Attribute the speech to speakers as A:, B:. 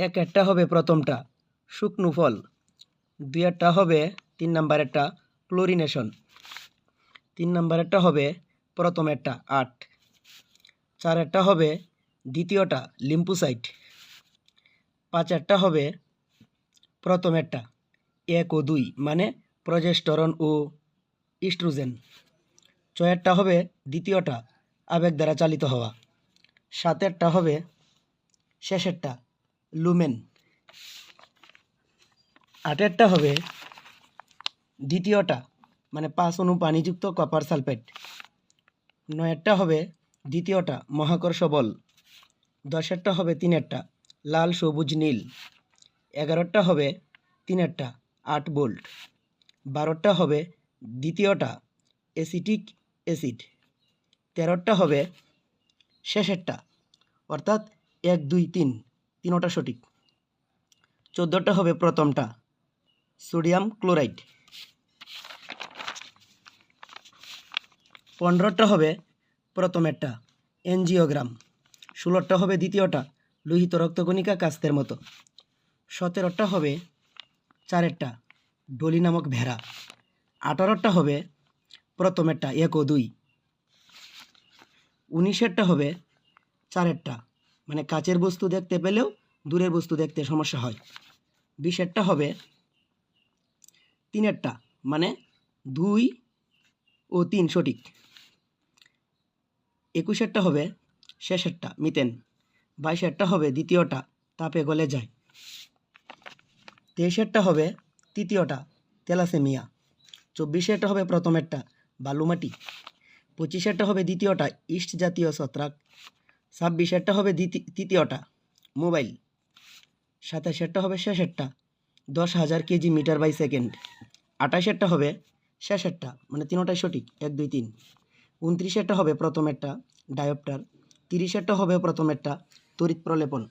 A: একটা হবে প্রথমটা শুকনো ফল, একটা হবে 3 নাম্বারেরটা ক্লোরিনেশন, 3 নাম্বারেরটা হবে প্রথমেরটা 8, একটা হবে দ্বিতীয়টা লিম্ফোসাইট, 5 হবে প্রথমেরটা 1 ও 2 মানে প্রজেস্টেরন ও ইস্ট্রোজেন, 6 হবে দ্বিতীয়টা আবেগ দ্বারা চালিত হওয়া, 7 হবে শেষেরটা লুমেন, 8 হবে দ্বিতীয়টা মানে 5 অণু পানিযুক্ত কপার সালফেট, 9 হবে দ্বিতীয়টা মহাকর্ষ বল, 10 হবে 3 লাল সবুজ নীল, 11 হবে 3 8 ভোল্ট, 12 হবে দ্বিতীয়টা অ্যাসিটিক অ্যাসিড, 13 হবে শেষেরটা অর্থাৎ 1 2 3 তিনোটা সঠিক, 14 হবে প্রথমটা সোডিয়াম ক্লোরাইড, 15 হবে প্রথমেরটা এনজিওগ্রাম, 16 হবে দ্বিতীয়টা লোহিত রক্তকণিকা কাস্তের মতো, 17 হবে 4 ডলি নামক ভেড়া, 18 হবে প্রথমেরটা 1 ও 2, 19 হবে 4 মানে কাছের বস্তু দেখতে পেলেও দূরের বস্তু দেখতে সমস্যা হয়, 20 হবে 3 মানে 2 ও 3 সঠিক, 21 হবে শেষেরটা মিথেন, 22 হবে দ্বিতীয়টা তাপে গলে যায়, 23 হবে তৃতীয়টা থ্যালাসেমিয়া, 24 হবে প্রথমেরটা বালুমাটি, 25 হবে দ্বিতীয়টা ইস্ট জাতীয় ছত্রাক, 26 হবে তৃতীয়টা মোবাইল, 27 হবে শেষেরটা 10,000 কেজি মিটার বাই সেকেন্ড, 28 হবে শেষেরটা মানে তিনোটাই সঠিক 1 2 3, 29 হবে প্রথমেরটা ডায়োপ্টার, 30 হবে প্রথমেরটা তড়িৎ প্রলেপন।